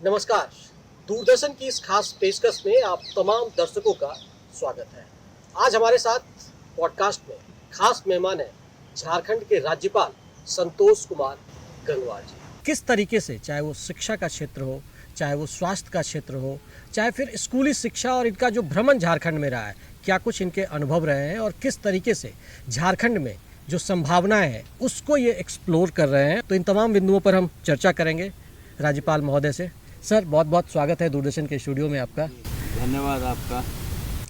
नमस्कार। दूरदर्शन की इस खास पेशकश में आप तमाम दर्शकों का स्वागत है। आज हमारे साथ पॉडकास्ट में खास मेहमान हैं झारखंड के राज्यपाल संतोष कुमार गंगवार जी। किस तरीके से, चाहे वो शिक्षा का क्षेत्र हो, चाहे वो स्वास्थ्य का क्षेत्र हो, चाहे फिर स्कूली शिक्षा और इनका जो भ्रमण झारखंड में रहा है, क्या कुछ इनके अनुभव रहे हैं और किस तरीके से झारखंड में जो संभावनाएं हैं उसको ये एक्सप्लोर कर रहे हैं, तो इन तमाम बिंदुओं पर हम चर्चा करेंगे राज्यपाल महोदय से। सर, बहुत बहुत स्वागत है दूरदर्शन के स्टूडियो में आपका। धन्यवाद आपका।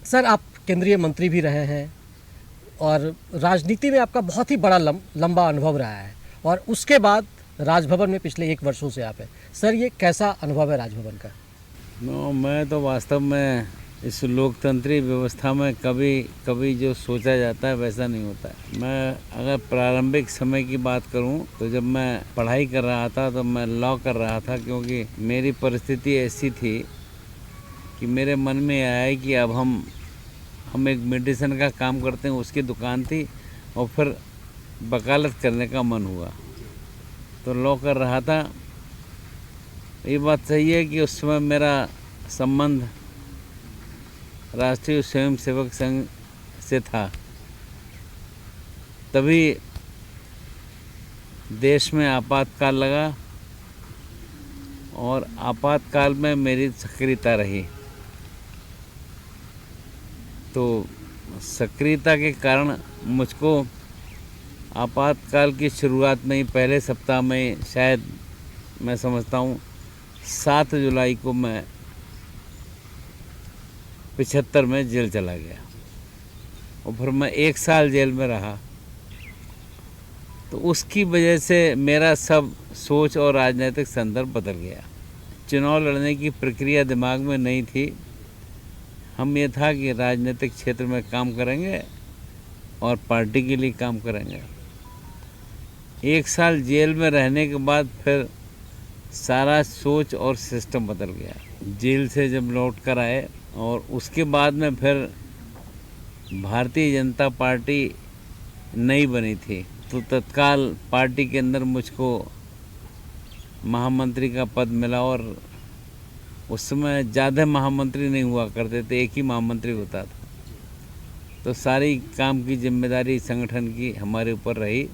सर, आप केंद्रीय मंत्री भी रहे हैं और राजनीति में आपका बहुत ही बड़ा लंबा अनुभव रहा है और उसके बाद राजभवन में पिछले 1 वर्षों से आप हैं। सर, ये कैसा अनुभव है राजभवन का? मैं तो वास्तव में इस लोकतंत्री व्यवस्था में कभी जो सोचा जाता है वैसा नहीं होता है। मैं अगर प्रारंभिक समय की बात करूं तो जब मैं पढ़ाई कर रहा था तो मैं लॉ कर रहा था, क्योंकि मेरी परिस्थिति ऐसी थी कि मेरे मन में आया कि अब हम एक मेडिसिन का काम करते हैं, उसकी दुकान थी और फिर वकालत करने का मन हुआ तो लॉ कर रहा था। ये बात सही है कि उस समय मेरा संबंध राष्ट्रीय स्वयंसेवक संघ से था। तभी देश में आपातकाल लगा और आपातकाल में मेरी सक्रियता रही। तो सक्रियता के कारण मुझको आपातकाल की शुरुआत में ही पहले सप्ताह में, शायद मैं समझता हूँ 7 जुलाई को मैं 75 में जेल चला गया और फिर मैं 1 साल जेल में रहा। तो उसकी वजह से मेरा सब सोच और राजनीतिक संदर्भ बदल गया। चुनाव लड़ने की प्रक्रिया दिमाग में नहीं थी। हम ये था कि राजनीतिक क्षेत्र में काम करेंगे और पार्टी के लिए काम करेंगे। 1 साल जेल में रहने के बाद फिर सारा सोच और सिस्टम बदल गया। जेल से जब लौट कर आए और उसके बाद में फिर भारतीय जनता पार्टी नई बनी थी, तो तत्काल पार्टी के अंदर मुझको महामंत्री का पद मिला। और उस समय ज़्यादा महामंत्री नहीं हुआ करते थे, एक ही महामंत्री होता था। तो सारी काम की जिम्मेदारी संगठन की हमारे ऊपर रही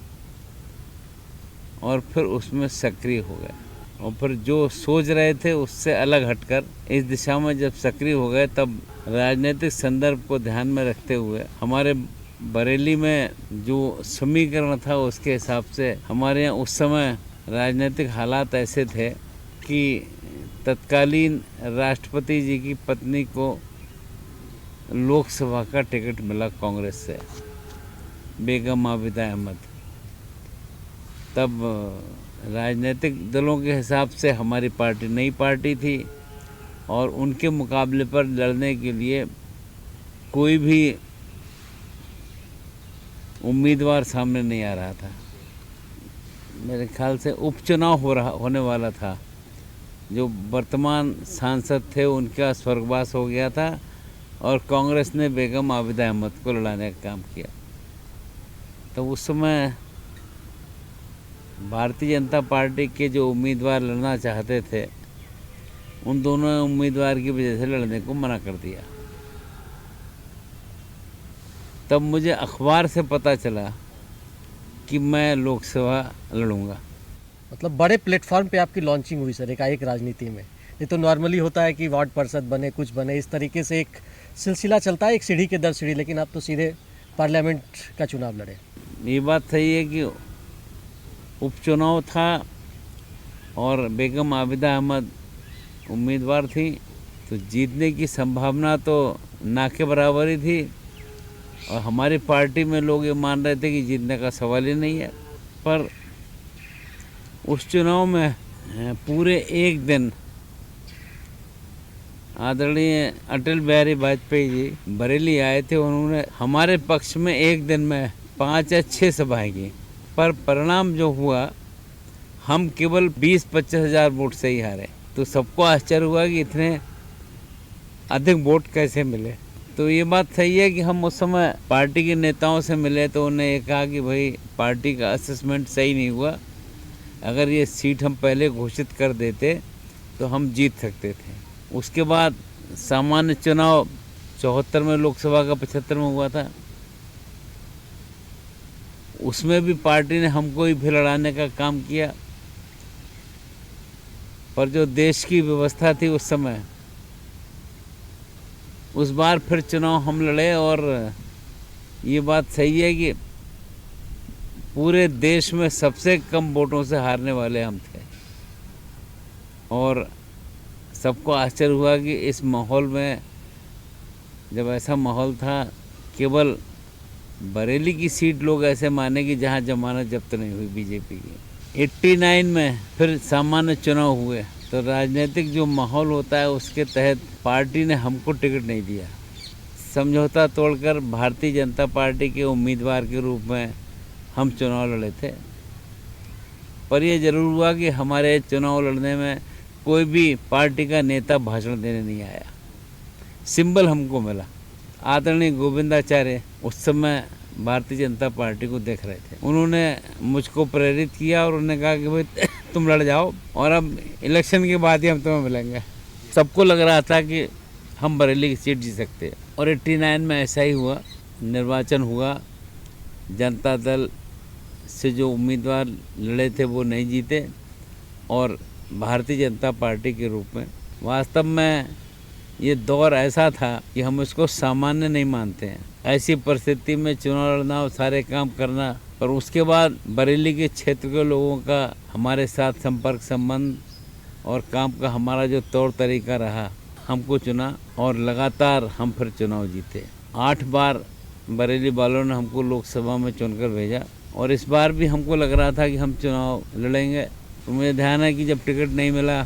और फिर उसमें सक्रिय हो गए। और फिर जो सोच रहे थे उससे अलग हटकर इस दिशा में जब सक्रिय हो गए, तब राजनीतिक संदर्भ को ध्यान में रखते हुए हमारे बरेली में जो समीकरण था उसके हिसाब से हमारे यहाँ उस समय राजनीतिक हालात ऐसे थे कि तत्कालीन राष्ट्रपति जी की पत्नी को लोकसभा का टिकट मिला कांग्रेस से, बेगम आबिदा अहमद। तब राजनीतिक दलों के हिसाब से हमारी पार्टी नई पार्टी थी और उनके मुकाबले पर लड़ने के लिए कोई भी उम्मीदवार सामने नहीं आ रहा था। मेरे ख्याल से उपचुनाव होने वाला था। जो वर्तमान सांसद थे उनका स्वर्गवास हो गया था और कांग्रेस ने बेगम आबिदा अहमद को लड़ाने का काम किया। तो उस समय भारतीय जनता पार्टी के जो उम्मीदवार लड़ना चाहते थे उन दोनों उम्मीदवार की वजह से लड़ने को मना कर दिया। तब मुझे अखबार से पता चला कि मैं लोकसभा लड़ूंगा। मतलब बड़े प्लेटफॉर्म पे आपकी लॉन्चिंग हुई सर, एकाएक राजनीति में। ये तो नॉर्मली होता है कि वार्ड पार्षद बने, कुछ बने, इस तरीके से एक सिलसिला चलता है, एक सीढ़ी के दर सीढ़ी, लेकिन आप तो सीधे पार्लियामेंट का चुनाव लड़े। ये बात सही है कि उपचुनाव था और बेगम आबिदा अहमद उम्मीदवार थी, तो जीतने की संभावना तो ना के बराबर ही थी। और हमारी पार्टी में लोग ये मान रहे थे कि जीतने का सवाल ही नहीं है। पर उस चुनाव में पूरे 1 दिन आदरणीय अटल बिहारी वाजपेयी जी बरेली आए थे। उन्होंने हमारे पक्ष में 1 दिन में 5 या 6 सभाएं की, पर परिणाम जो हुआ हम केवल 20-25 हज़ार वोट से ही हारे। तो सबको आश्चर्य हुआ कि इतने अधिक वोट कैसे मिले। तो ये बात सही है कि हम उस समय पार्टी के नेताओं से मिले तो उन्हें ये कहा कि भाई पार्टी का असेसमेंट सही नहीं हुआ, अगर ये सीट हम पहले घोषित कर देते तो हम जीत सकते थे। उसके बाद सामान्य चुनाव 74 में, लोकसभा का 75 में हुआ था। उसमें भी पार्टी ने हमको ही फिर लड़ाने का काम किया, पर जो देश की व्यवस्था थी उस समय, उस बार फिर चुनाव हम लड़े। और ये बात सही है कि पूरे देश में सबसे कम वोटों से हारने वाले हम थे। और सबको आश्चर्य हुआ कि इस माहौल में, जब ऐसा माहौल था, केवल बरेली की सीट लोग ऐसे माने कि जहां जमानत जब्त नहीं हुई बीजेपी की। 89 में फिर सामान्य चुनाव हुए, तो राजनीतिक जो माहौल होता है उसके तहत पार्टी ने हमको टिकट नहीं दिया। समझौता तोड़कर भारतीय जनता पार्टी के उम्मीदवार के रूप में हम चुनाव लड़े थे। पर यह जरूर हुआ कि हमारे चुनाव लड़ने में कोई भी पार्टी का नेता भाषण देने नहीं आया। सिंबल हमको मिला। आदरणीय गोविंदाचार्य उस समय भारतीय जनता पार्टी को देख रहे थे। उन्होंने मुझको प्रेरित किया और उन्होंने कहा कि भाई तुम लड़ जाओ और अब इलेक्शन के बाद ही हम तुम्हें मिलेंगे। सबको लग रहा था कि हम बरेली की सीट जीत सकते हैं। और 89 में ऐसा ही हुआ। निर्वाचन हुआ, जनता दल से जो उम्मीदवार लड़े थे वो नहीं जीते, और भारतीय जनता पार्टी के रूप में, वास्तव में ये दौर ऐसा था कि हम इसको सामान्य नहीं मानते हैं। ऐसी परिस्थिति में चुनाव लड़ना और सारे काम करना, पर उसके बाद बरेली के क्षेत्र के लोगों का हमारे साथ संपर्क संबंध और काम का हमारा जो तौर तरीका रहा, हमको चुना और लगातार हम फिर चुनाव जीते। 8 बार बरेली वालों ने हमको लोकसभा में चुनकर भेजा, और इस बार भी हमको लग रहा था कि हम चुनाव लड़ेंगे। तो मुझे ध्यान है कि जब टिकट नहीं मिला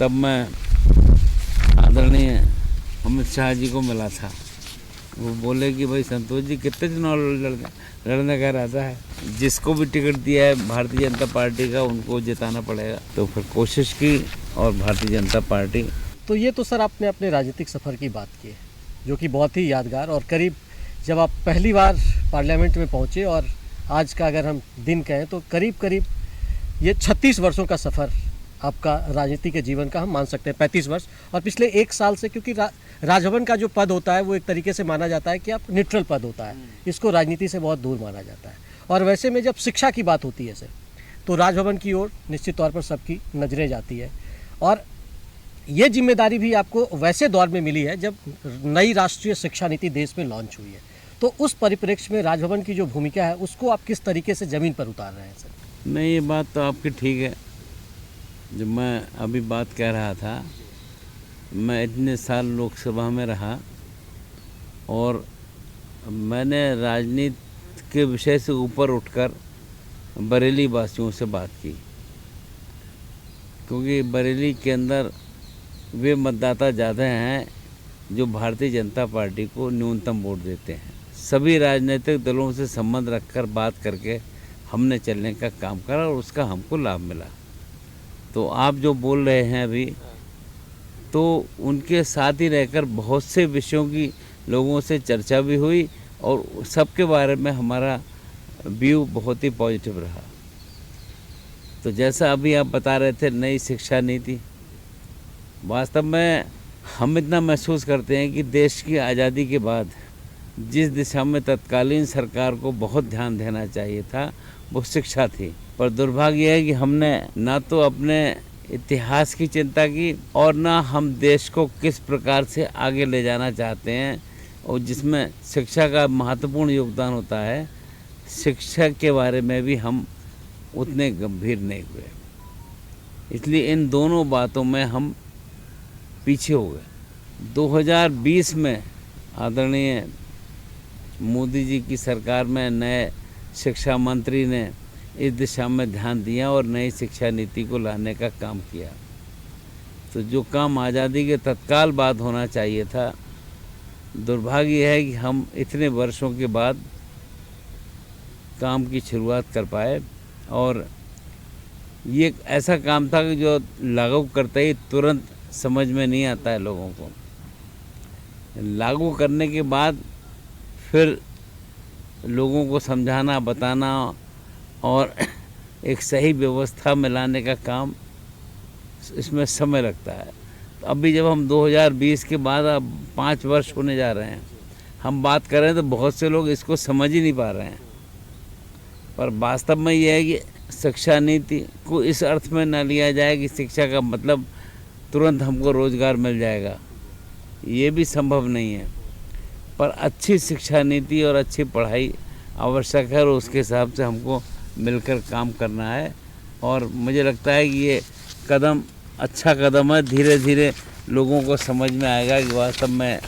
तब मैं आदरणीय अमित शाह जी को मिला था। वो बोले कि भाई संतोष जी कितने चुनाव लड़ने का इरादा है, जिसको भी टिकट दिया है भारतीय जनता पार्टी का उनको जिताना पड़ेगा। तो फिर कोशिश की और भारतीय जनता पार्टी। तो ये तो सर आपने अपने राजनीतिक सफ़र की बात की है, जो कि बहुत ही यादगार, और करीब जब आप पहली बार पार्लियामेंट में पहुँचे और आज का अगर हम दिन कहें तो करीब करीब ये 36 वर्षों का सफ़र आपका राजनीति के जीवन का हम मान सकते हैं, 35 वर्ष। और पिछले 1 साल से, क्योंकि राजभवन का जो पद होता है वो एक तरीके से माना जाता है कि आप न्यूट्रल पद होता है, इसको राजनीति से बहुत दूर माना जाता है। और वैसे में जब शिक्षा की बात होती है सर, तो राजभवन की ओर निश्चित तौर पर सबकी नज़रें जाती है। और ये जिम्मेदारी भी आपको वैसे दौर में मिली है जब नई राष्ट्रीय शिक्षा नीति देश में लॉन्च हुई है। तो उस परिप्रेक्ष्य में राजभवन की जो भूमिका है उसको आप किस तरीके से ज़मीन पर उतार रहे हैं सर? नहीं, ये बात तो आपकी ठीक है। जब मैं अभी बात कह रहा था, मैं इतने साल लोकसभा में रहा और मैंने राजनीति के विषय से ऊपर उठकर बरेली वासियों से बात की, क्योंकि बरेली के अंदर वे मतदाता ज़्यादा हैं जो भारतीय जनता पार्टी को न्यूनतम वोट देते हैं। सभी राजनीतिक दलों से संबंध रखकर बात करके हमने चलने का काम करा और उसका हमको लाभ मिला। तो आप जो बोल रहे हैं अभी, तो उनके साथ ही रहकर बहुत से विषयों की लोगों से चर्चा भी हुई और सबके बारे में हमारा व्यू बहुत ही पॉजिटिव रहा। तो जैसा अभी आप बता रहे थे नई शिक्षा नीति, वास्तव में हम इतना महसूस करते हैं कि देश की आज़ादी के बाद जिस दिशा में तत्कालीन सरकार को बहुत ध्यान देना चाहिए था वो शिक्षा थी। पर दुर्भाग्य है कि हमने ना तो अपने इतिहास की चिंता की और ना हम देश को किस प्रकार से आगे ले जाना चाहते हैं, और जिसमें शिक्षा का महत्वपूर्ण योगदान होता है, शिक्षा के बारे में भी हम उतने गंभीर नहीं हुए। इसलिए इन दोनों बातों में हम पीछे हो गए। 2020 में आदरणीय मोदी जी की सरकार में नए शिक्षा मंत्री ने इस दिशा में ध्यान दिया और नई शिक्षा नीति को लाने का काम किया। तो जो काम आज़ादी के तत्काल बाद होना चाहिए था, दुर्भाग्य है कि हम इतने वर्षों के बाद काम की शुरुआत कर पाए। और ये एक ऐसा काम था कि जो लागू करते ही तुरंत समझ में नहीं आता है लोगों को। लागू करने के बाद फिर लोगों को समझाना, बताना और एक सही व्यवस्था में लाने का काम इसमें समय लगता है। तो अभी जब हम 2020 के बाद अब 5 वर्ष होने जा रहे हैं, हम बात कर रहे हैं तो बहुत से लोग इसको समझ ही नहीं पा रहे हैं। पर वास्तव में ये है कि शिक्षा नीति को इस अर्थ में न लिया जाए कि शिक्षा का मतलब तुरंत हमको रोज़गार मिल जाएगा, ये भी संभव नहीं है। पर अच्छी शिक्षा नीति और अच्छी पढ़ाई आवश्यक है और उसके हिसाब से हमको मिलकर काम करना है। और मुझे लगता है कि ये कदम अच्छा कदम है। धीरे धीरे लोगों को समझ में आएगा कि वास्तव में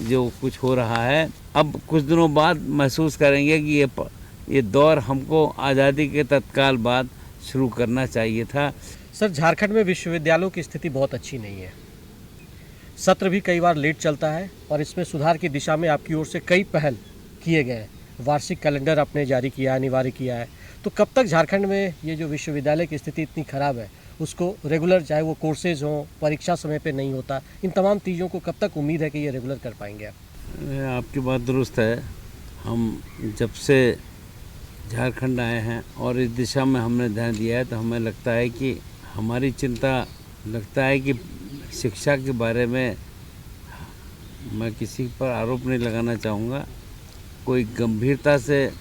जो कुछ हो रहा है, अब कुछ दिनों बाद महसूस करेंगे कि ये दौर हमको आज़ादी के तत्काल बाद शुरू करना चाहिए था। सर, झारखंड में विश्वविद्यालयों की स्थिति बहुत अच्छी नहीं है। सत्र भी कई बार लेट चलता है और इसमें सुधार की दिशा में आपकी ओर से कई पहल किए गए। वार्षिक कैलेंडर आपने जारी किया, अनिवार्य किया है। तो कब तक झारखंड में ये जो विश्वविद्यालय की स्थिति इतनी ख़राब है उसको रेगुलर, चाहे वो कोर्सेज हों, परीक्षा समय पे नहीं होता, इन तमाम चीज़ों को कब तक उम्मीद है कि ये रेगुलर कर पाएंगे आप? आपकी बात दुरुस्त है। हम जब से झारखंड आए हैं और इस दिशा में हमने ध्यान दिया है तो हमें लगता है कि हमारी चिंता लगता है कि शिक्षा के बारे में, मैं किसी पर आरोप नहीं लगाना चाहूँगा, कोई गंभीरता से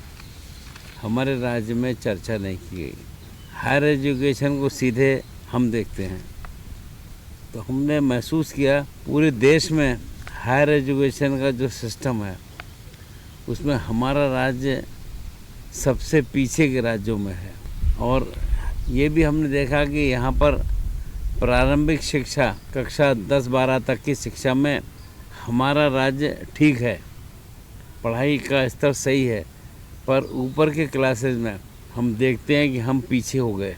हमारे राज्य में चर्चा नहीं की गई। हायर एजुकेशन को सीधे हम देखते हैं। तो हमने महसूस किया पूरे देश में हायर एजुकेशन का जो सिस्टम है उसमें हमारा राज्य सबसे पीछे के राज्यों में है। और ये भी हमने देखा कि यहाँ पर प्रारंभिक शिक्षा कक्षा 10-12 तक की शिक्षा में हमारा राज्य ठीक है, पढ़ाई का स्तर सही है, पर ऊपर के क्लासेस में हम देखते हैं कि हम पीछे हो गए।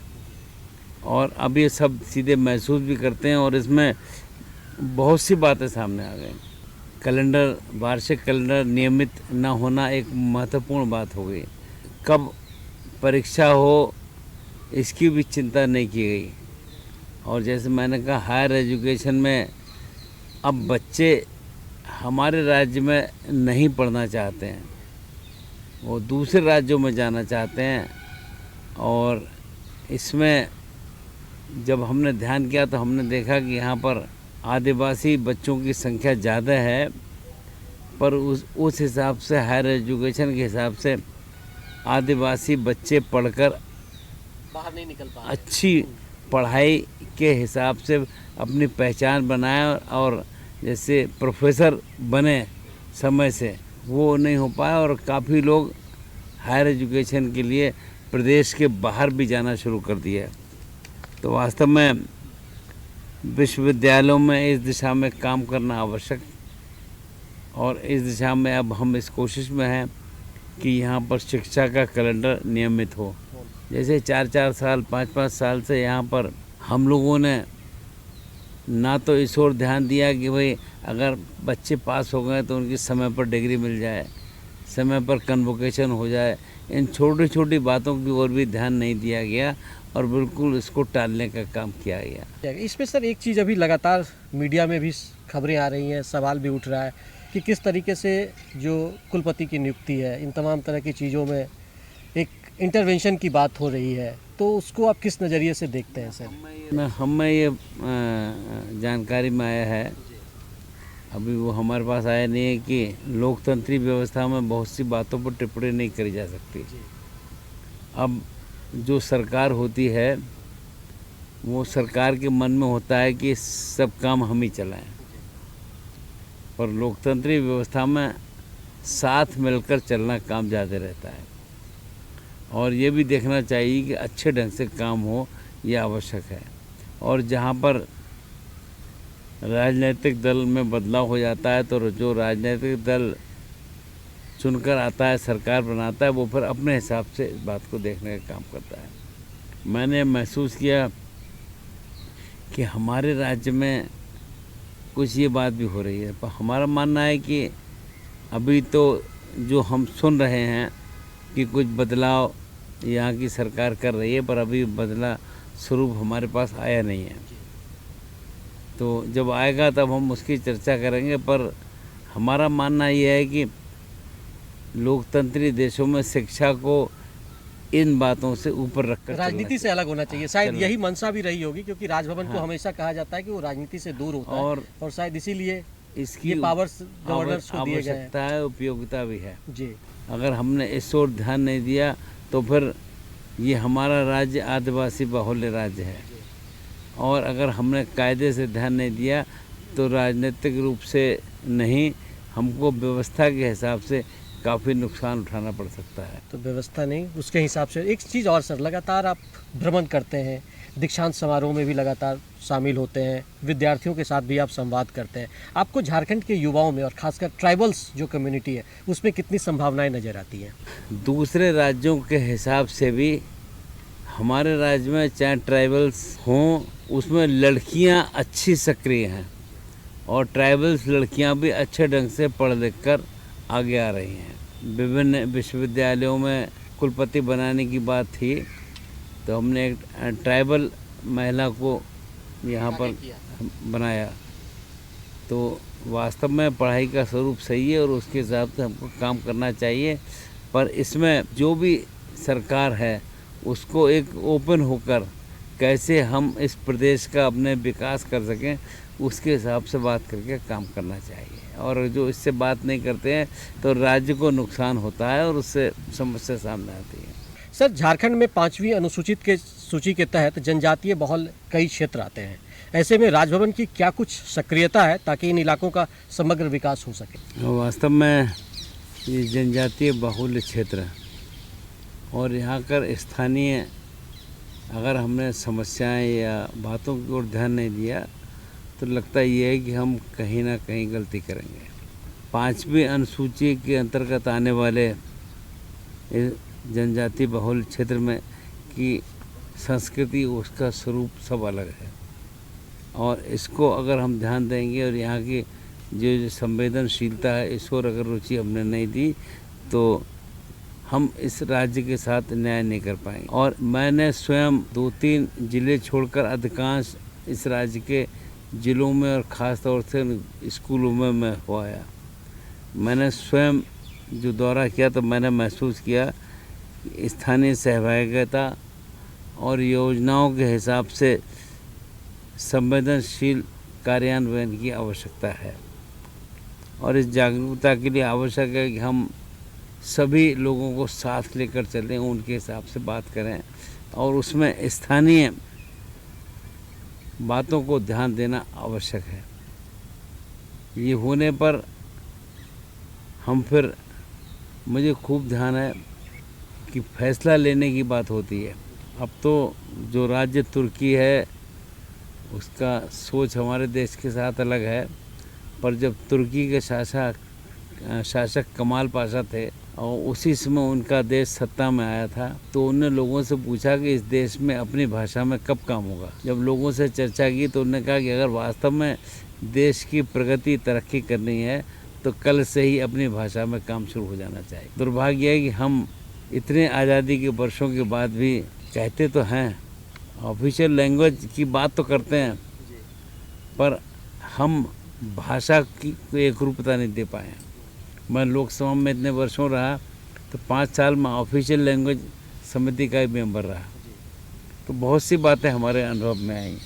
और अब ये सब सीधे महसूस भी करते हैं और इसमें बहुत सी बातें सामने आ गई। कैलेंडर, वार्षिक कैलेंडर नियमित न होना एक महत्वपूर्ण बात हो गई। कब परीक्षा हो इसकी भी चिंता नहीं की गई। और जैसे मैंने कहा, हायर एजुकेशन में अब बच्चे हमारे राज्य में नहीं पढ़ना चाहते हैं, वो दूसरे राज्यों में जाना चाहते हैं। और इसमें जब हमने ध्यान किया तो हमने देखा कि यहाँ पर आदिवासी बच्चों की संख्या ज़्यादा है, पर उस हिसाब से हायर एजुकेशन के हिसाब से आदिवासी बच्चे पढ़कर बाहर नहीं निकल पा रहे। अच्छी पढ़ाई के हिसाब से अपनी पहचान बनाए और जैसे प्रोफेसर बने समय से, वो नहीं हो पाया। और काफ़ी लोग हायर एजुकेशन के लिए प्रदेश के बाहर भी जाना शुरू कर दिया। तो वास्तव में विश्वविद्यालयों में इस दिशा में काम करना आवश्यक, और इस दिशा में अब हम इस कोशिश में हैं कि यहाँ पर शिक्षा का कैलेंडर नियमित हो। जैसे 4-4 साल, 5-5 साल से यहाँ पर हम लोगों ने ना तो इस ओर ध्यान दिया कि भाई अगर बच्चे पास हो गए तो उनकी समय पर डिग्री मिल जाए, समय पर कन्वोकेशन हो जाए। इन छोटी छोटी बातों की ओर भी ध्यान नहीं दिया गया और बिल्कुल इसको टालने का काम किया गया। इसमें सर एक चीज़ अभी लगातार मीडिया में भी खबरें आ रही हैं, सवाल भी उठ रहा है कि किस तरीके से जो कुलपति की नियुक्ति है, इन तमाम तरह की चीज़ों में एक इंटरवेंशन की बात हो रही है, तो उसको आप किस नज़रिए से देखते हैं सर? हमें ये जानकारी में आया है, अभी वो हमारे पास आया नहीं है, कि लोकतंत्री व्यवस्था में बहुत सी बातों पर टिप्पणी नहीं करी जा सकती। अब जो सरकार होती है वो सरकार के मन में होता है कि सब काम हम ही चलाएं, पर लोकतंत्री व्यवस्था में साथ मिलकर चलना काम ज़्यादा रहता है। और ये भी देखना चाहिए कि अच्छे ढंग से काम हो, ये आवश्यक है। और जहाँ पर राजनीतिक दल में बदलाव हो जाता है तो जो राजनीतिक दल चुनकर आता है, सरकार बनाता है, वो फिर अपने हिसाब से इस बात को देखने का काम करता है। मैंने महसूस किया कि हमारे राज्य में कुछ ये बात भी हो रही है, पर हमारा मानना है कि अभी तो जो हम सुन रहे हैं कि कुछ बदलाव यहाँ की सरकार कर रही है, पर अभी बदला स्वरूप हमारे पास आया नहीं है। तो जब आएगा तब हम उसकी चर्चा करेंगे। पर हमारा मानना ये है कि लोकतंत्री देशों में शिक्षा को इन बातों से ऊपर रखकर राजनीति से अलग होना चाहिए, शायद यही मंशा भी रही होगी, क्योंकि राजभवन को हाँ। हमेशा कहा जाता है कि वो राजनीति से दूर होता और है और शायद इसीलिए इसकी ये पावर्स गवर्नर्स को दिए गए हैं। आवश्यकता है, उपयोगिता भी है। जी अगर हमने इस ओर ध्यान नहीं दिया तो फिर ये हमारा राज्य आदिवासी बाहुल्य राज्य है, और अगर हमने कायदे से ध्यान नहीं दिया तो राजनीतिक रूप से नहीं, हमको व्यवस्था के हिसाब से काफ़ी नुकसान उठाना पड़ सकता है। तो व्यवस्था नहीं, उसके हिसाब से एक चीज़ और सर, लगातार आप भ्रमण करते हैं, दीक्षांत समारोह में भी लगातार शामिल होते हैं, विद्यार्थियों के साथ भी आप संवाद करते हैं। आपको झारखंड के युवाओं में और खासकर ट्राइबल्स जो कम्युनिटी है उसमें कितनी संभावनाएं नज़र आती हैं? दूसरे राज्यों के हिसाब से भी हमारे राज्य में चाहे ट्राइबल्स हों, उसमें लड़कियां अच्छी सक्रिय हैं और ट्राइबल्स लड़कियां भी अच्छे ढंग से पढ़ लिख कर आगे आ रही हैं। विभिन्न विश्वविद्यालयों में कुलपति बनाने की बात थी, तो हमने एक ट्राइबल महिला को यहाँ पर बनाया। तो वास्तव में पढ़ाई का स्वरूप सही है और उसके हिसाब से हमको काम करना चाहिए, पर इसमें जो भी सरकार है उसको एक ओपन होकर कैसे हम इस प्रदेश का अपने विकास कर सकें उसके हिसाब से बात करके काम करना चाहिए। और जो इससे बात नहीं करते हैं तो राज्य को नुकसान होता है और उससे समस्या सामने आती है। सर, झारखंड में 5वीं अनुसूचित के सूची के तहत जनजातीय बहुल कई क्षेत्र आते हैं। ऐसे में राजभवन की क्या कुछ सक्रियता है ताकि इन इलाकों का समग्र विकास हो सके? वास्तव में ये जनजातीय बहुल क्षेत्र और यहाँ कर स्थानीय अगर हमने समस्याएं या बातों की ओर ध्यान नहीं दिया तो लगता ये है कि हम कहीं ना कहीं गलती करेंगे। 5वीं अनुसूची के अंतर्गत आने वाले जनजाति बहुल क्षेत्र में की संस्कृति, उसका स्वरूप सब अलग है, और इसको अगर हम ध्यान देंगे और यहाँ की जो संवेदनशीलता है इस ओर अगर रुचि हमने नहीं दी तो हम इस राज्य के साथ न्याय नहीं कर पाएंगे। और मैंने स्वयं 2-3 जिले छोड़कर अधिकांश इस राज्य के ज़िलों में और ख़ास तौर से स्कूलों में मैं हो आया। मैंने स्वयं जो दौरा किया तो मैंने महसूस किया कि स्थानीय सहभागिता और योजनाओं के हिसाब से संवेदनशील कार्यान्वयन की आवश्यकता है, और इस जागरूकता के लिए आवश्यक है कि हम सभी लोगों को साथ लेकर चलें, उनके हिसाब से बात करें और उसमें स्थानीय बातों को ध्यान देना आवश्यक है। ये होने पर हम फिर, मुझे खूब ध्यान है कि फैसला लेने की बात होती है। अब तो जो राज्य तुर्की है उसका सोच हमारे देश के साथ अलग है, पर जब तुर्की के शासक कमाल पाशा थे और उसी समय उनका देश सत्ता में आया था, तो उन्होंने लोगों से पूछा कि इस देश में अपनी भाषा में कब काम होगा। जब लोगों से चर्चा की तो उन्होंने कहा कि अगर वास्तव में देश की प्रगति तरक्की करनी है तो कल से ही अपनी भाषा में काम शुरू हो जाना चाहिए। दुर्भाग्य है कि हम इतने आज़ादी के वर्षों के बाद भी कहते तो हैं, ऑफिशियल लैंग्वेज की बात तो करते हैं, पर हम भाषा की एक रूपता नहीं दे पाए। मैं लोकसभा में इतने वर्षों रहा तो 5 साल में ऑफिशियल लैंग्वेज समिति का ही मेंबर रहा, तो बहुत सी बातें हमारे अनुभव में आई।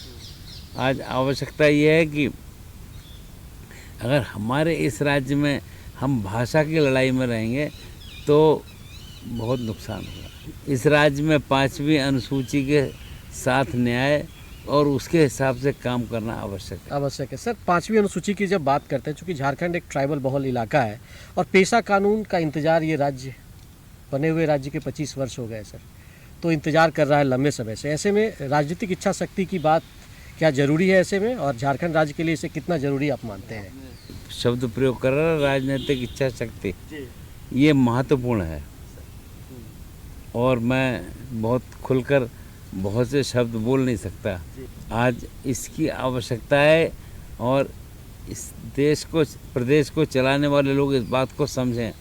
आज आवश्यकता ये है कि अगर हमारे इस राज्य में हम भाषा की लड़ाई में रहेंगे तो बहुत नुकसान होगा। इस राज्य में 5वीं अनुसूची के साथ न्याय और उसके हिसाब से काम करना आवश्यक है। सर, 5वीं अनुसूची की जब बात करते हैं, चूँकि झारखंड एक ट्राइबल बहुल इलाका है और पेशा कानून का इंतज़ार ये राज्य बने हुए राज्य के 25 वर्ष हो गए सर, तो इंतज़ार कर रहा है लंबे समय से। ऐसे में राजनीतिक इच्छा शक्ति की बात क्या ज़रूरी है ऐसे में, और झारखंड राज्य के लिए इसे कितना ज़रूरी आप मानते हैं? शब्द प्रयोग कर रहा है राजनीतिक इच्छा शक्ति, ये महत्वपूर्ण है और मैं बहुत खुलकर बहुत से शब्द बोल नहीं सकता। आज इसकी आवश्यकता है और इस देश को, प्रदेश को चलाने वाले लोग इस बात को समझें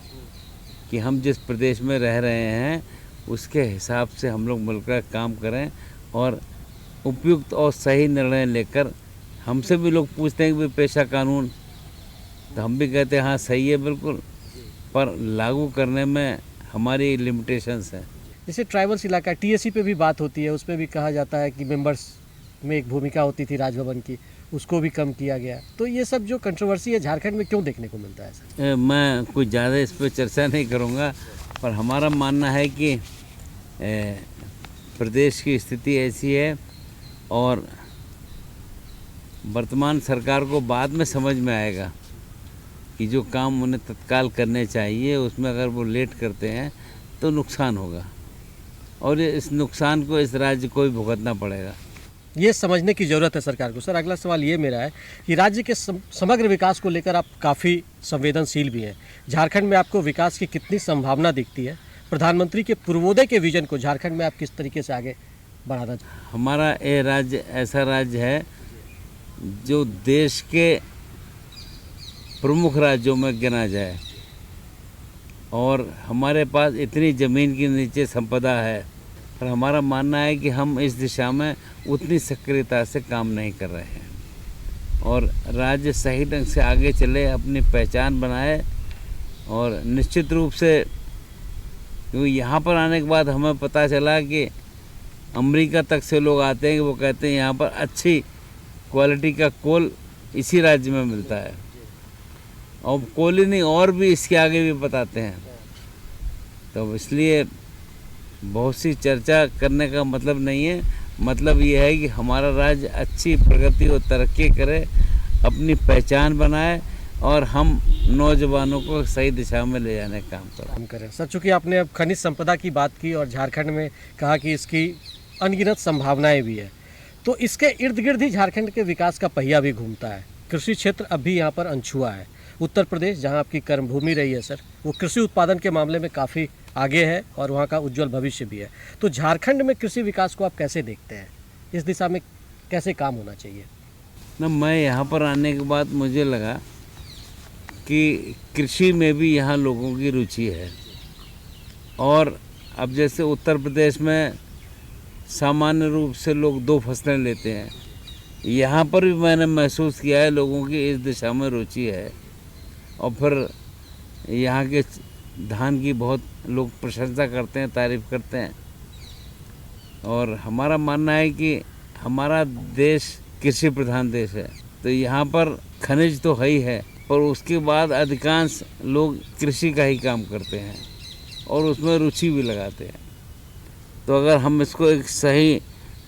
कि हम जिस प्रदेश में रह रहे हैं उसके हिसाब से हम लोग मिलकर काम करें और उपयुक्त और सही निर्णय लेकर। हमसे भी लोग पूछते हैं कि पेशा कानून, तो हम भी कहते हैं हाँ सही है बिल्कुल, पर लागू करने में हमारी लिमिटेशंस हैं। जैसे ट्राइबल्स इलाका टीएसी पे भी बात होती है, उस पर भी कहा जाता है कि मेंबर्स में एक भूमिका होती थी राजभवन की, उसको भी कम किया गया। तो ये सब जो कंट्रोवर्सी है झारखंड में क्यों देखने को मिलता है सर? मैं कुछ ज़्यादा इस पर चर्चा नहीं करूँगा, पर हमारा मानना है कि प्रदेश की स्थिति ऐसी है और वर्तमान सरकार को बाद में समझ में आएगा कि जो काम उन्हें तत्काल करने चाहिए उसमें अगर वो लेट करते हैं तो नुकसान होगा और इस नुकसान को इस राज्य को ही भुगतना पड़ेगा। ये समझने की ज़रूरत है सरकार को। सर अगला सवाल ये मेरा है कि राज्य के समग्र विकास को लेकर आप काफ़ी संवेदनशील भी हैं। झारखंड में आपको विकास की कितनी संभावना दिखती है? प्रधानमंत्री के पूर्वोदय के विजन को झारखंड में आप किस तरीके से आगे बढ़ाना चाहते हैं? हमारा ये राज्य ऐसा राज्य है जो देश के प्रमुख राज्यों में गिना जाए और हमारे पास इतनी ज़मीन के नीचे संपदा है, पर हमारा मानना है कि हम इस दिशा में उतनी सक्रियता से काम नहीं कर रहे हैं और राज्य सही ढंग से आगे चले, अपनी पहचान बनाए। और निश्चित रूप से क्योंकि यहाँ पर आने के बाद हमें पता चला कि अमेरिका तक से लोग आते हैं कि वो कहते हैं यहाँ पर अच्छी क्वालिटी का कोल इसी राज्य में मिलता है और कोल ही नहीं और भी इसके आगे भी बताते हैं। तो इसलिए बहुत सी चर्चा करने का मतलब नहीं है, मतलब ये है कि हमारा राज्य अच्छी प्रगति और तरक्की करे, अपनी पहचान बनाए और हम नौजवानों को सही दिशा में ले जाने का काम करें। सर चूँकि आपने अब खनिज संपदा की बात की और झारखंड में कहा कि इसकी अनगिनत संभावनाएं भी है, तो इसके इर्द गिर्द ही झारखंड के विकास का पहिया भी घूमता है। कृषि क्षेत्र अब भी यहाँ पर अनछुआ है। उत्तर प्रदेश जहाँ आपकी कर्मभूमि रही है सर, वो कृषि उत्पादन के मामले में काफ़ी आगे है और वहाँ का उज्जवल भविष्य भी है। तो झारखंड में कृषि विकास को आप कैसे देखते हैं? इस दिशा में कैसे काम होना चाहिए? ना मैं यहाँ पर आने के बाद मुझे लगा कि कृषि में भी यहाँ लोगों की रुचि है और अब जैसे उत्तर प्रदेश में सामान्य रूप से लोग 2 फसलें लेते हैं, यहाँ पर भी मैंने महसूस किया है लोगों की इस दिशा में रुचि है और फिर यहाँ के धान की बहुत लोग प्रशंसा करते हैं, तारीफ करते हैं। और हमारा मानना है कि हमारा देश कृषि प्रधान देश है, तो यहाँ पर खनिज तो है ही है, पर उसके बाद अधिकांश लोग कृषि का ही काम करते हैं और उसमें रुचि भी लगाते हैं। तो अगर हम इसको एक सही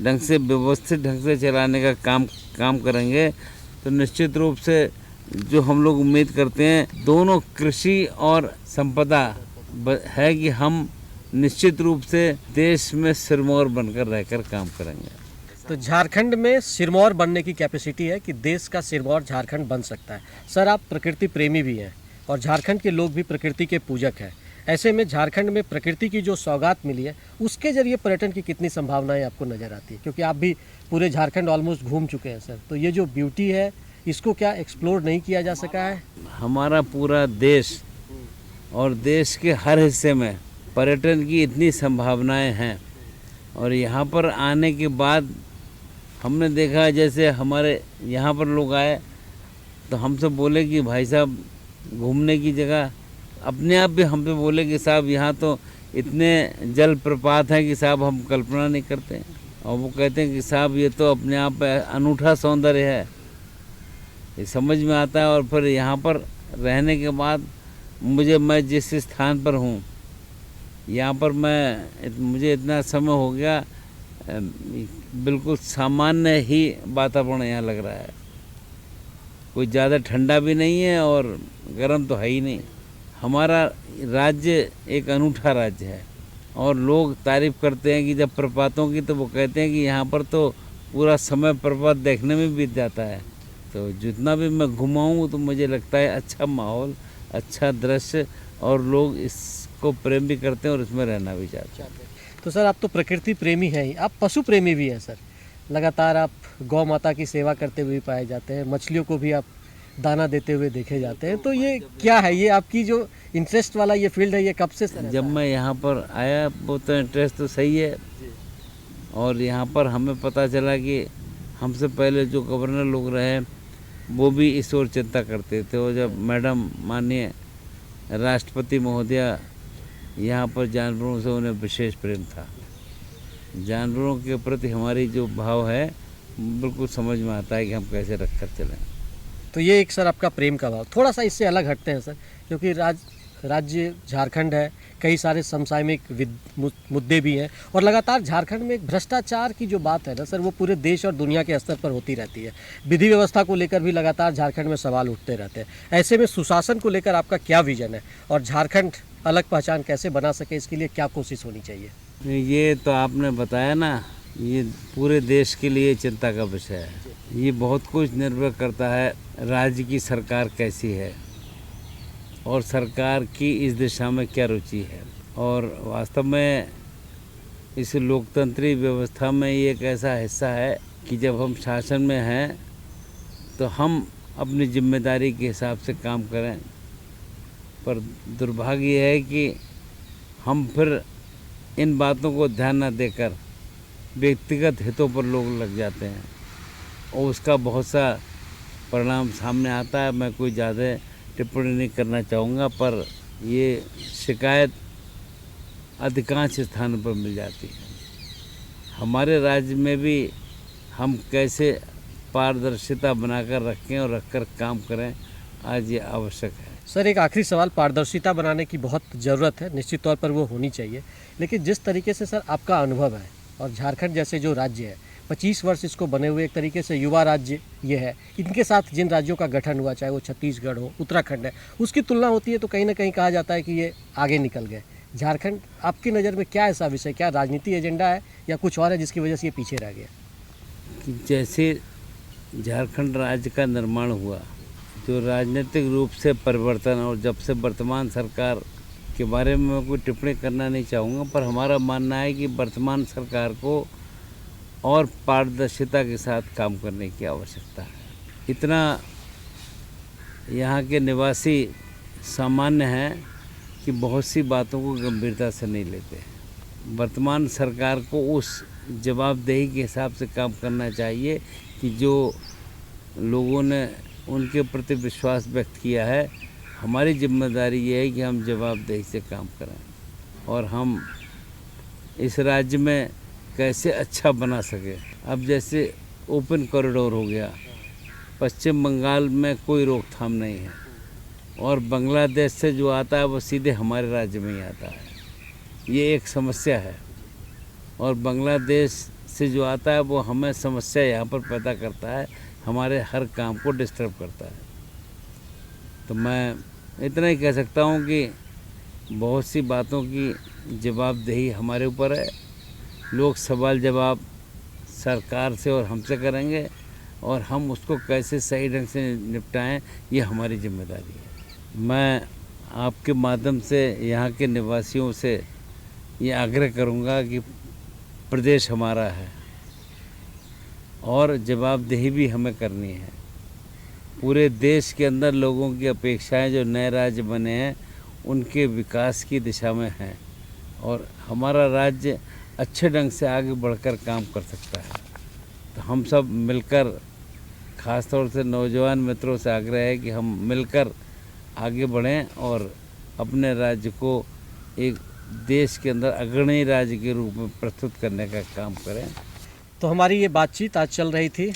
ढंग से व्यवस्थित ढंग से चलाने का काम करेंगे तो निश्चित रूप से जो हम लोग उम्मीद करते हैं दोनों कृषि और संपदा है कि हम निश्चित रूप से देश में सिरमौर बनकर रहकर काम करेंगे। तो झारखंड में सिरमौर बनने की कैपेसिटी है कि देश का सिरमौर झारखंड बन सकता है। सर आप प्रकृति प्रेमी भी हैं और झारखंड के लोग भी प्रकृति के पूजक हैं। ऐसे में झारखंड में प्रकृति की जो सौगात मिली है उसके जरिए पर्यटन की कितनी संभावनाएं आपको नज़र आती है? क्योंकि आप भी पूरे झारखंड ऑलमोस्ट घूम चुके हैं सर, तो ये जो ब्यूटी है इसको क्या एक्सप्लोर नहीं किया जा सका है? हमारा पूरा देश और देश के हर हिस्से में पर्यटन की इतनी संभावनाएं हैं और यहाँ पर आने के बाद हमने देखा जैसे हमारे यहाँ पर लोग आए तो हमसे बोले कि भाई साहब घूमने की जगह, अपने आप भी हमसे बोले कि साहब यहाँ तो इतने जल प्रपात हैं कि साहब हम कल्पना नहीं करते हैं। और वो कहते हैं कि साहब ये तो अपने आप में अनूठा सौंदर्य है, ये समझ में आता है। और फिर यहाँ पर रहने के बाद मैं जिस स्थान पर हूँ यहाँ पर मुझे इतना समय हो गया, बिल्कुल सामान्य ही वातावरण यहाँ लग रहा है। कोई ज़्यादा ठंडा भी नहीं है और गर्म तो है ही नहीं। हमारा राज्य एक अनूठा राज्य है और लोग तारीफ़ करते हैं कि जब प्रपातों की, तो वो कहते हैं कि यहाँ पर तो पूरा समय प्रपात देखने में बीत जाता है। तो जितना भी मैं घुमा हूँ तो मुझे लगता है अच्छा माहौल, अच्छा दृश्य और लोग इसको प्रेम भी करते हैं और इसमें रहना भी चाहते हैं। तो सर आप तो प्रकृति प्रेमी हैं ही, आप पशु प्रेमी भी हैं सर। लगातार आप गौ माता की सेवा करते हुए पाए जाते हैं, मछलियों को भी आप दाना देते हुए देखे जाते हैं। तो ये क्या है, ये आपकी जो इंटरेस्ट वाला ये फील्ड है, ये कब से? जब मैं यहाँ पर आया वो तो इंटरेस्ट तो सही है और यहाँ पर हमें पता चला कि हमसे पहले जो गवर्नर लोग रहे वो भी इस ओर चिंता करते थे। और जब मैडम माननीय राष्ट्रपति महोदया यहाँ पर जानवरों से उन्हें विशेष प्रेम था। जानवरों के प्रति हमारी जो भाव है बिल्कुल समझ में आता है कि हम कैसे रख कर चलें। तो ये एक सर आपका प्रेम का भाव। थोड़ा सा इससे अलग हटते हैं सर, क्योंकि राज्य झारखंड है, कई सारे समसामयिक मुद्दे भी हैं और लगातार झारखंड में एक भ्रष्टाचार की जो बात है ना सर, वो पूरे देश और दुनिया के स्तर पर होती रहती है। विधि व्यवस्था को लेकर भी लगातार झारखंड में सवाल उठते रहते हैं। ऐसे में सुशासन को लेकर आपका क्या विजन है और झारखंड अलग पहचान कैसे बना सके, इसके लिए क्या कोशिश होनी चाहिए? ये तो आपने बताया ना, ये पूरे देश के लिए चिंता का विषय है। ये बहुत कुछ निर्भर करता है राज्य की सरकार कैसी है और सरकार की इस दिशा में क्या रुचि है। और वास्तव में इस लोकतंत्री व्यवस्था में ये एक ऐसा हिस्सा है कि जब हम शासन में हैं तो हम अपनी जिम्मेदारी के हिसाब से काम करें, पर दुर्भाग्य है कि हम फिर इन बातों को ध्यान न देकर व्यक्तिगत हितों पर लोग लग जाते हैं और उसका बहुत सा परिणाम सामने आता है। मैं कोई ज़्यादा टिप्पणी नहीं करना चाहूँगा, पर ये शिकायत अधिकांश स्थानों पर मिल जाती है। हमारे राज्य में भी हम कैसे पारदर्शिता बनाकर रखें और रखकर काम करें, आज ये आवश्यक है। सर एक आखिरी सवाल, पारदर्शिता बनाने की बहुत ज़रूरत है, निश्चित तौर पर वो होनी चाहिए, लेकिन जिस तरीके से सर आपका अनुभव है और झारखंड जैसे जो राज्य है, 25 वर्ष इसको बने हुए, एक तरीके से युवा राज्य ये है, इनके साथ जिन राज्यों का गठन हुआ, चाहे वो छत्तीसगढ़ हो, उत्तराखंड है, उसकी तुलना होती है तो कहीं ना कहीं कहा जाता है कि ये आगे निकल गए। झारखंड आपकी नज़र में क्या ऐसा विषय, क्या राजनीति एजेंडा है या कुछ और है जिसकी वजह से ये पीछे रह गया? कि जैसे झारखंड राज्य का निर्माण हुआ, जो राजनीतिक रूप से परिवर्तन, और जब से वर्तमान सरकार के बारे में मैं कोई टिप्पणी करना नहीं चाहूँगा, पर हमारा मानना है कि वर्तमान सरकार को और पारदर्शिता के साथ काम करने की आवश्यकता है। इतना यहाँ के निवासी सामान्य हैं कि बहुत सी बातों को गंभीरता से नहीं लेते। वर्तमान सरकार को उस जवाबदेही के हिसाब से काम करना चाहिए कि जो लोगों ने उनके प्रति विश्वास व्यक्त किया है। हमारी जिम्मेदारी ये है कि हम जवाबदेही से काम करें और हम इस राज्य में कैसे अच्छा बना सके। अब जैसे ओपन कॉरिडोर हो गया, पश्चिम बंगाल में कोई रोकथाम नहीं है और बांग्लादेश से जो आता है वो सीधे हमारे राज्य में ही आता है। ये एक समस्या है और बांग्लादेश से जो आता है वो हमें समस्या यहाँ पर पैदा करता है, हमारे हर काम को डिस्टर्ब करता है। तो मैं इतना ही कह सकता हूँ कि बहुत सी बातों की जवाबदेही हमारे ऊपर है। लोग सवाल जवाब सरकार से और हमसे करेंगे और हम उसको कैसे सही ढंग से निपटाएं, ये हमारी जिम्मेदारी है। मैं आपके माध्यम से यहाँ के निवासियों से ये आग्रह करूँगा कि प्रदेश हमारा है और जवाबदेही भी हमें करनी है। पूरे देश के अंदर लोगों की अपेक्षाएं जो नए राज्य बने हैं उनके विकास की दिशा में हैं और हमारा राज्य अच्छे ढंग से आगे बढ़कर काम कर सकता है। तो हम सब मिलकर, ख़ास तौर से नौजवान मित्रों से आग्रह है कि हम मिलकर आगे बढ़ें और अपने राज्य को एक देश के अंदर अग्रणी राज्य के रूप में प्रस्तुत करने का काम करें। तो हमारी ये बातचीत आज चल रही थी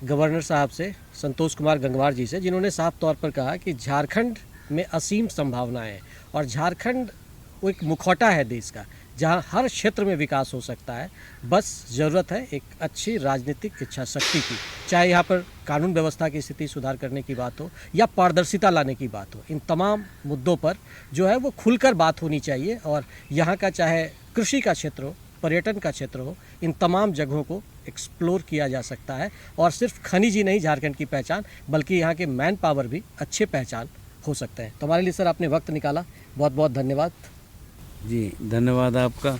गवर्नर साहब से, संतोष कुमार गंगवार जी से, जिन्होंने साफ तौर पर कहा कि झारखंड में असीम संभावनाएं हैं और झारखंड वो एक मुखौटा है देश का, जहां हर क्षेत्र में विकास हो सकता है। बस ज़रूरत है एक अच्छी राजनीतिक इच्छा शक्ति की, चाहे यहाँ पर कानून व्यवस्था की स्थिति सुधार करने की बात हो या पारदर्शिता लाने की बात हो। इन तमाम मुद्दों पर जो है वो खुलकर बात होनी चाहिए और यहाँ का चाहे कृषि का क्षेत्र हो, पर्यटन का क्षेत्र हो, इन तमाम जगहों को एक्सप्लोर किया जा सकता है और सिर्फ खनिज ही नहीं झारखंड की पहचान, बल्कि यहाँ के मैन पावर भी अच्छे पहचान हो सकते हैं। तो हमारे लिए सर आपने वक्त निकाला, बहुत बहुत धन्यवाद। जी धन्यवाद आपका।